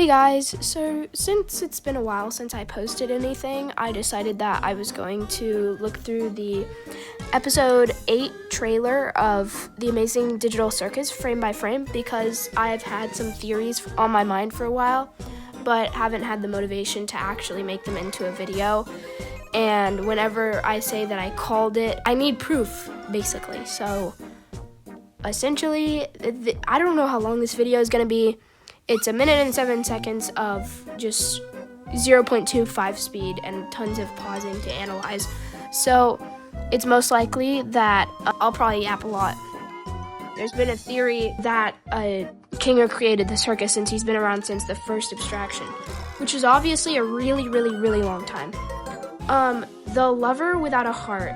Hey guys, so since it's been a while since I posted anything, I decided that I was going to look through the episode 8 trailer of The Amazing Digital Circus frame by frame because I've had some theories on my mind for a while, but haven't had the motivation to actually make them into a video. And whenever I say that I called it, I need proof, basically. So essentially, I don't know how long this video is going to be. It's 1 minute and 7 seconds of just 0.25 speed and tons of pausing to analyze. So it's most likely that I'll probably yap a lot. There's been a theory that Kinger created the circus since he's been around since the first abstraction, which is obviously a really, really, really long time. The Lover Without a Heart.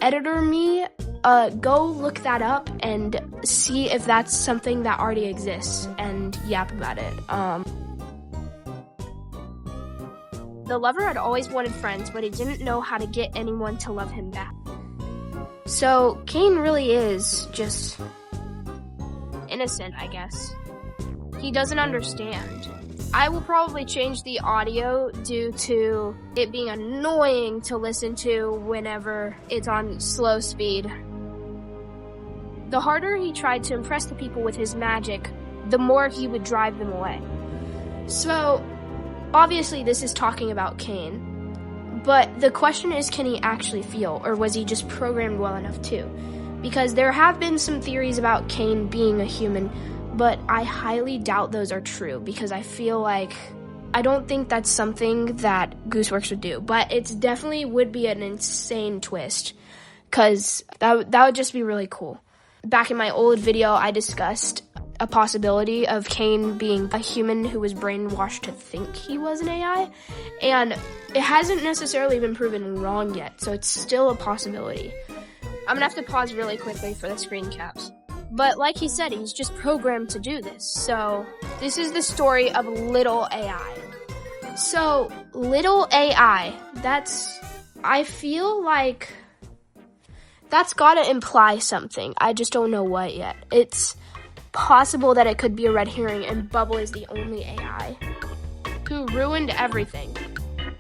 Editor me, go look that up and see if that's something that already exists and yap about it. The lover had always wanted friends, but he didn't know how to get anyone to love him back. So Cain really is just innocent, I guess. He doesn't understand. I will probably change the audio due to it being annoying to listen to whenever it's on slow speed. The harder he tried to impress the people with his magic, the more he would drive them away. So, obviously this is talking about Cain, but the question is, can he actually feel, or was he just programmed well enough to? Because there have been some theories about Cain being a human, but I highly doubt those are true because I feel like I don't think that's something that Gooseworks would do, but it definitely would be an insane twist because that would just be really cool. Back in my old video, I discussed a possibility of Cain being a human who was brainwashed to think he was an AI, and it hasn't necessarily been proven wrong yet, so it's still a possibility. I'm gonna have to pause really quickly for the screen caps. But like he said, he's just programmed to do this. So this is the story of Little AI. So Little AI, I feel like that's gotta imply something. I just don't know what yet. It's possible that it could be a red herring and Bubble is the only AI who ruined everything.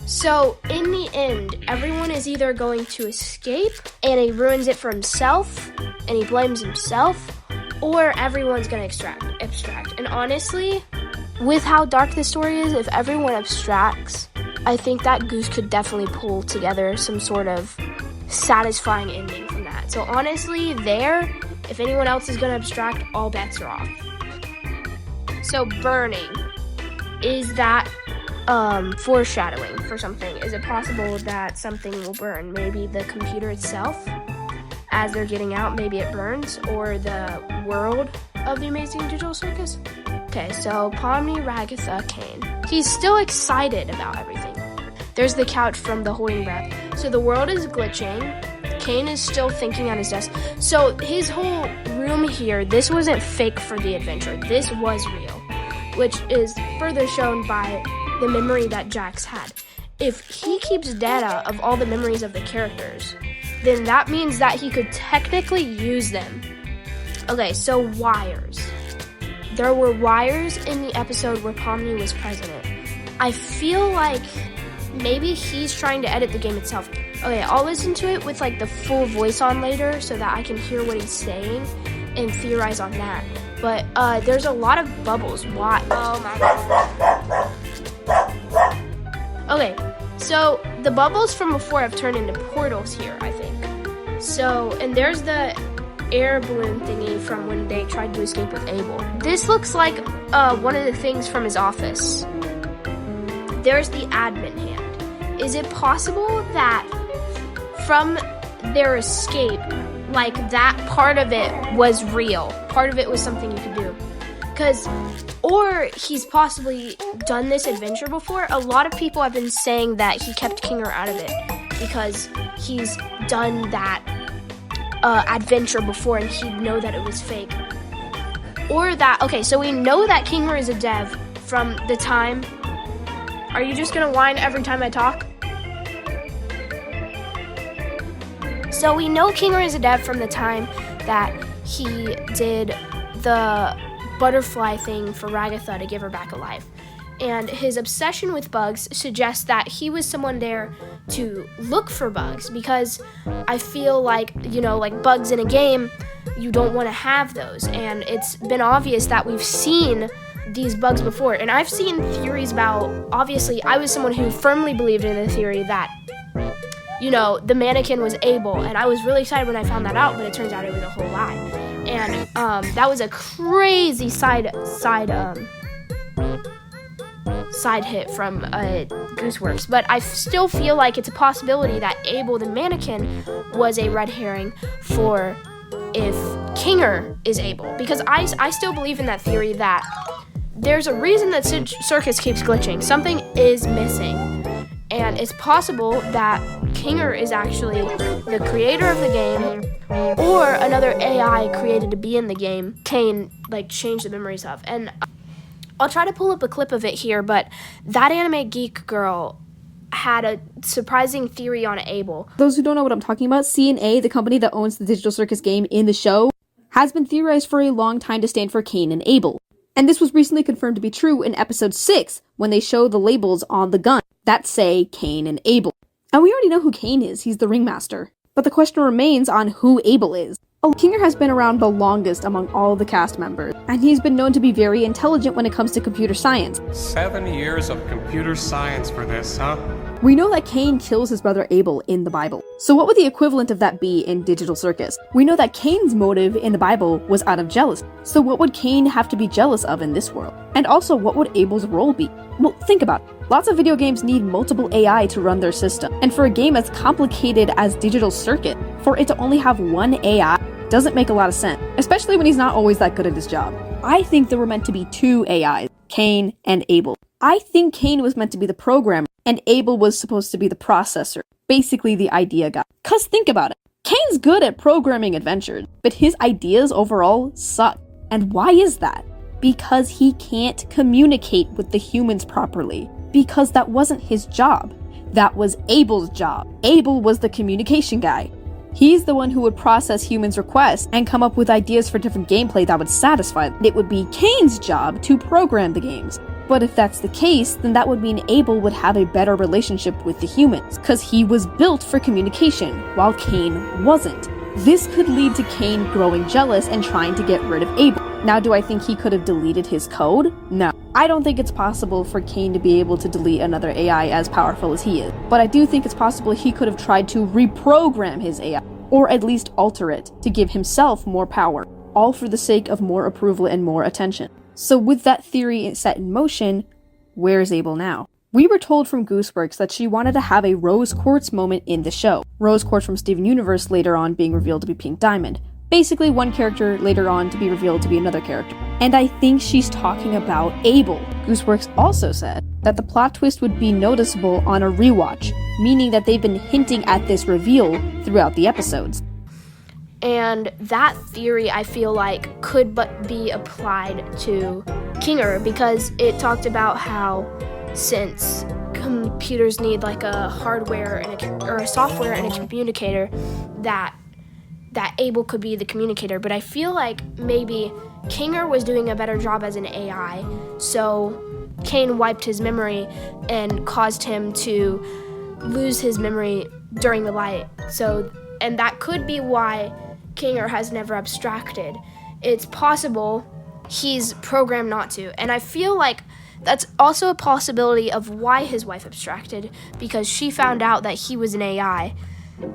So in the end, everyone is either going to escape and he ruins it for himself and he blames himself, or everyone's gonna abstract. And honestly, with how dark this story is, if everyone abstracts, I think that Goose could definitely pull together some sort of satisfying ending from that. So honestly, if anyone else is gonna abstract, all bets are off. So burning, is that foreshadowing for something? Is it possible that something will burn? Maybe the computer itself, as they're getting out, maybe it burns, or the world of the Amazing Digital Circus? Okay, so Pomni, Ragatha, Cain. He's still excited about everything. There's the couch from the holding breath. So the world is glitching. Cain is still thinking on his desk. So his whole room here, this wasn't fake for the adventure. This was real, which is further shown by the memory that Jax had. If he keeps data of all the memories of the characters, then that means that he could technically use them. Okay, so wires. There were wires in the episode where Pomni was president. I feel like maybe he's trying to edit the game itself. Okay, I'll listen to it with like the full voice on later so that I can hear what he's saying and theorize on that. But there's a lot of bubbles. Why? Oh my god. Okay, so the bubbles from before have turned into portals here, I think. So, and there's the air balloon thingy from when they tried to escape with Abel. This looks like one of the things from his office. There's the admin hand. Is it possible that from their escape, like that part of it was real? Part of it was something you could do. Or he's possibly done this adventure before. A lot of people have been saying that he kept Kinger out of it because he's done that adventure before and he'd know that it was fake. Or that, okay, so we know that Kinger is a dev from the time. Are you just gonna whine every time I talk? So we know Kinger is a dev from the time that he did the butterfly thing for Ragatha to give her back alive. And his obsession with bugs suggests that he was someone there to look for bugs, because I feel like, like bugs in a game, you don't want to have those. And it's been obvious that we've seen these bugs before. And I've seen theories about, obviously, I was someone who firmly believed in the theory that, the mannequin was Abel. And I was really excited when I found that out, but it turns out it was a whole lie. And that was a crazy side hit from Gooseworks, but I still feel like it's a possibility that Abel the mannequin was a red herring for if Kinger is Abel, because I still believe in that theory that there's a reason that Circus keeps glitching. Something is missing, and it's possible that Kinger is actually the creator of the game, or another AI created to be in the game Kane changed the memories of. And I'll try to pull up a clip of it here, but that anime geek girl had a surprising theory on Abel. Those who don't know what I'm talking about, CNA, the company that owns the Digital Circus game in the show, has been theorized for a long time to stand for Cain and Abel. And this was recently confirmed to be true in episode 6, when they show the labels on the gun that say Cain and Abel. And we already know who Cain is, he's the ringmaster. But the question remains on who Abel is. Kinger has been around the longest among all the cast members, and he's been known to be very intelligent when it comes to computer science. 7 years of computer science for this, huh? We know that Cain kills his brother Abel in the Bible. So what would the equivalent of that be in Digital Circus? We know that Cain's motive in the Bible was out of jealousy. So what would Cain have to be jealous of in this world? And also, what would Abel's role be? Well, think about it. Lots of video games need multiple AI to run their system. And for a game as complicated as Digital Circuit, for it to only have one AI doesn't make a lot of sense, especially when he's not always that good at his job. I think there were meant to be two AIs, Cain and Abel. I think Cain was meant to be the programmer, and Abel was supposed to be the processor, basically the idea guy. Cause think about it, Cain's good at programming adventures, but his ideas overall suck. And why is that? Because he can't communicate with the humans properly. Because that wasn't his job. That was Abel's job. Abel was the communication guy. He's the one who would process humans' requests and come up with ideas for different gameplay that would satisfy them. It would be Cain's job to program the games. But if that's the case, then that would mean Abel would have a better relationship with the humans, because he was built for communication, while Cain wasn't. This could lead to Cain growing jealous and trying to get rid of Abel. Now, do I think he could have deleted his code? No. I don't think it's possible for Cain to be able to delete another AI as powerful as he is. But I do think it's possible he could have tried to reprogram his AI, or at least alter it, to give himself more power, all for the sake of more approval and more attention. So with that theory set in motion, where's Abel now? We were told from Gooseworks that she wanted to have a Rose Quartz moment in the show. Rose Quartz from Steven Universe later on being revealed to be Pink Diamond. Basically one character later on to be revealed to be another character. And I think she's talking about Abel. Gooseworks also said that the plot twist would be noticeable on a rewatch, meaning that they've been hinting at this reveal throughout the episodes. And that theory, I feel like, could but be applied to Kinger, because it talked about how since computers need a hardware and a software and a communicator, that Abel could be the communicator. But I feel like maybe Kinger was doing a better job as an AI, so Cain wiped his memory and caused him to lose his memory during the light. And that could be why Kinger has never abstracted. It's possible he's programmed not to. And I feel like that's also a possibility of why his wife abstracted, because she found out that he was an AI,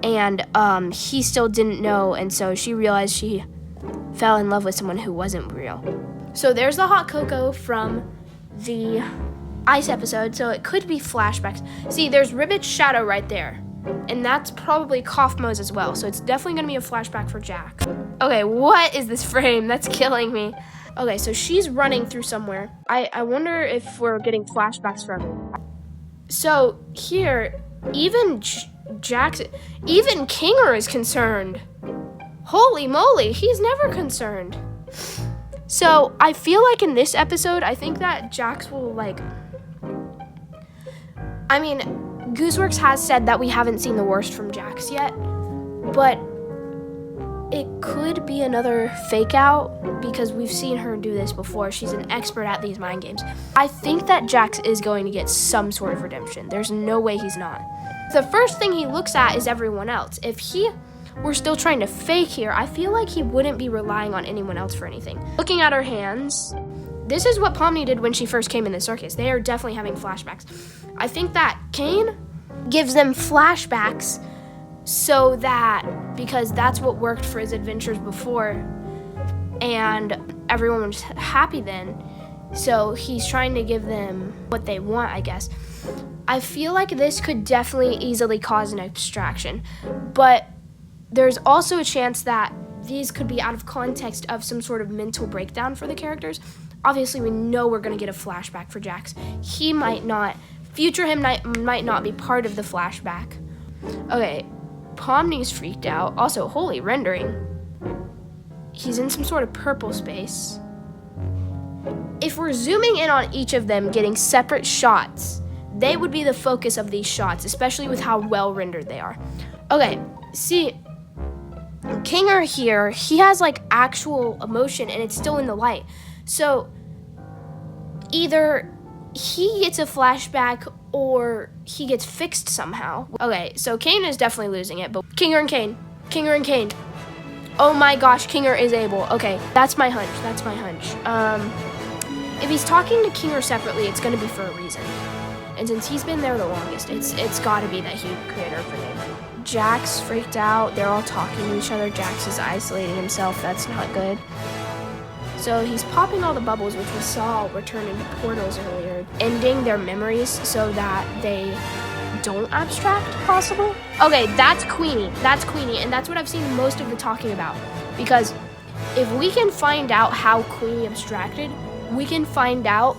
and he still didn't know, and so she realized she fell in love with someone who wasn't real. So there's the hot cocoa from the ice episode, so it could be flashbacks. See, there's Ribbit's shadow right there, and that's probably Kaufmo's as well, so it's definitely going to be a flashback for Jack. Okay, what is this frame? That's killing me. Okay, so she's running through somewhere. I wonder if we're getting flashbacks from her. So here, even even Kinger is concerned. Holy moly, he's never concerned. So I feel like in this episode, I think that Jax will Gooseworks has said that we haven't seen the worst from Jax yet, but it could be another fake out because we've seen her do this before. She's an expert at these mind games. I think that Jax is going to get some sort of redemption. There's no way he's not. The first thing he looks at is everyone else. If he were still trying to fake here, I feel like he wouldn't be relying on anyone else for anything. Looking at her hands, this is what Pomni did when she first came in the circus. They are definitely having flashbacks. I think that Cain gives them flashbacks so that, because that's what worked for his adventures before, and everyone was happy then, so he's trying to give them what they want, I guess. I feel like this could definitely easily cause an abstraction, but there's also a chance that these could be out of context of some sort of mental breakdown for the characters. Obviously, we know we're going to get a flashback for Jax. He might not, future him might not be part of the flashback. Okay, Pomni's freaked out. Also, holy rendering. He's in some sort of purple space. If we're zooming in on each of them, getting separate shots, they would be the focus of these shots, especially with how well rendered they are. Okay, see, Kinger here, he has like actual emotion and it's still in the light. So either he gets a flashback or he gets fixed somehow. Okay, so Cain is definitely losing it, but Kinger and Cain. Oh my gosh, Kinger is able. Okay, that's my hunch. If he's talking to Kinger separately, it's gonna be for a reason. And since he's been there the longest, it's gotta be that he's the creator of the game. Jax freaked out. They're all talking to each other. Jax is isolating himself. That's not good. So he's popping all the bubbles, which we saw return into portals earlier, ending their memories so that they don't abstract, possible. Okay, that's Queenie, and that's what I've seen most of the talking about. Because if we can find out how Queenie abstracted, we can find out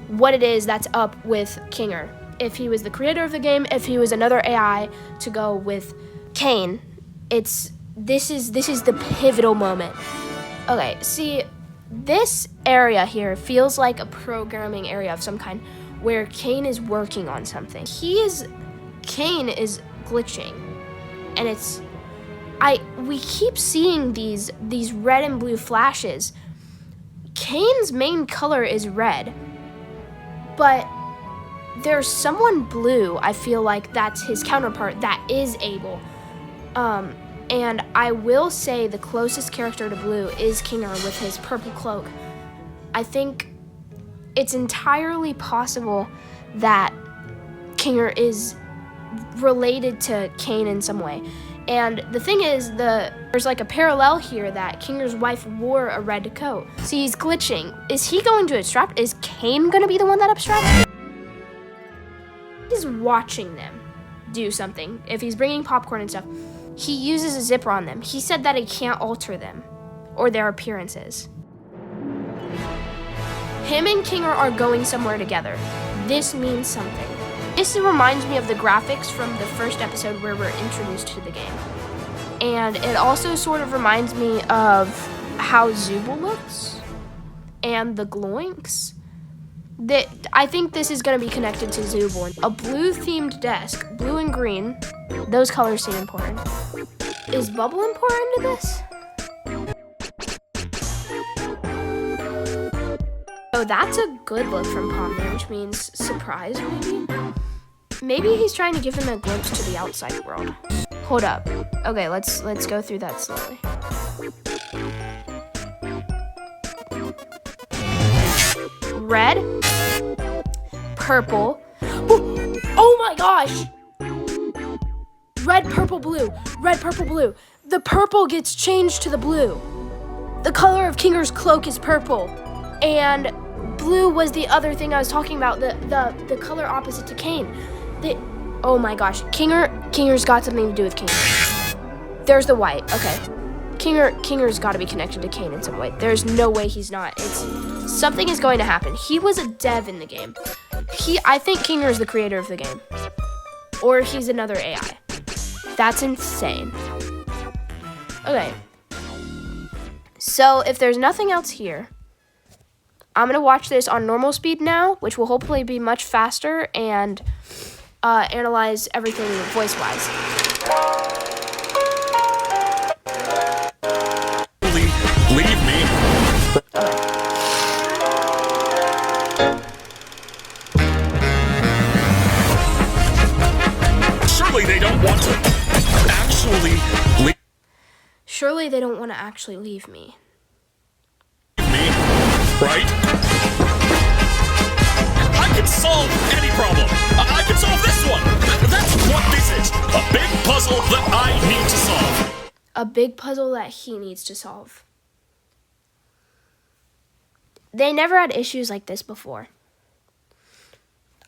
what it is that's up with Kinger. If he was the creator of the game, if he was another AI to go with Cain, this is the pivotal moment. Okay, see, this area here feels like a programming area of some kind where Cain is working on something. Cain is glitching, and we keep seeing these red and blue flashes. Cain's main color is red, but there's someone blue, I feel like that's his counterpart, that is able. And I will say the closest character to blue is Kinger with his purple cloak. I think it's entirely possible that Kinger is related to Cain in some way. And the thing is, there's like a parallel here that Kinger's wife wore a red coat. See, he's glitching. Is he going to abstract? Is Cain going to be the one that abstracts? He's watching them do something. If he's bringing popcorn and stuff, he uses a zipper on them. He said that he can't alter them or their appearances. Him and Kinger are going somewhere together. This means something. This reminds me of the graphics from the first episode where we're introduced to the game. And it also sort of reminds me of how Zubul looks and the Gloinks. I think this is going to be connected to Zubul. A blue-themed desk, blue and green. Those colors seem important. Is Bubble important to this? Oh, that's a good look from Pomni, which means surprise, maybe? Maybe he's trying to give him a glimpse to the outside world. Hold up. Okay, let's go through that slowly. Red, purple. Oh my gosh! Red, purple, blue. Red, purple, blue. The purple gets changed to the blue. The color of Kinger's cloak is purple. And blue was the other thing I was talking about, the color opposite to Cain. Oh my gosh, Kinger's got something to do with Cain. There's the white, okay. Kinger's got to be connected to Cain in some way. There's no way he's not. Something is going to happen. He was a dev in the game. I think Kinger is the creator of the game. Or he's another AI. That's insane. Okay. So if there's nothing else here, I'm going to watch this on normal speed now, which will hopefully be much faster, and analyze everything voice-wise. Surely they don't want to actually leave Surely they don't want to actually leave me. me, right? I can solve any problem. I can solve this one. That's what this is. A big puzzle that I need to solve. A big puzzle that he needs to solve. They never had issues like this before.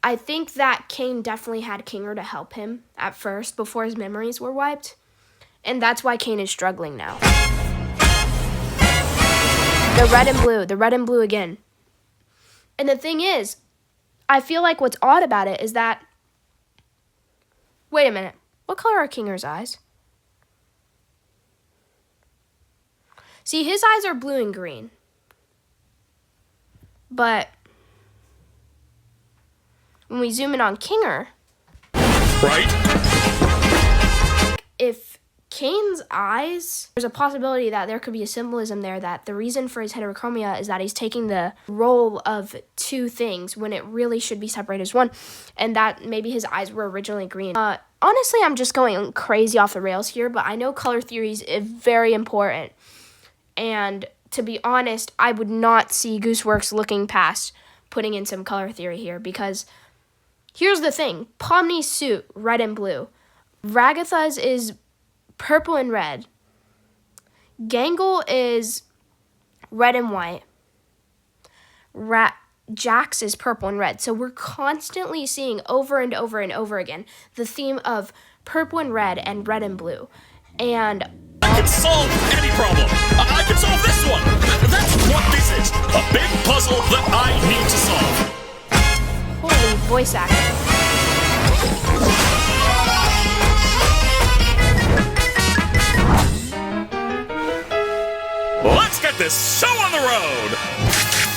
I think that Cain definitely had Kinger to help him at first before his memories were wiped. And that's why Cain is struggling now. The red and blue again. And the thing is, I feel like what's odd about it is that, wait a minute, what color are Kinger's eyes? See, his eyes are blue and green. But when we zoom in on Kinger, Right? if Cain's eyes, there's a possibility that there could be a symbolism there that the reason for his heterochromia is that he's taking the role of two things when it really should be separated as one, and that maybe his eyes were originally green. Honestly, I'm just going crazy off the rails here, but I know color theories is very important. And to be honest, I would not see Gooseworks looking past putting in some color theory here, because here's the thing. Pomni's suit, red and blue. Ragatha's is purple and red. Gangle is red and white. Jax is purple and red. So we're constantly seeing over and over and over again the theme of purple and red and blue. And I can solve any problem. I can solve this one. That's what this is. A big puzzle that I need to solve. holy voice acting. Let's get this show on the road!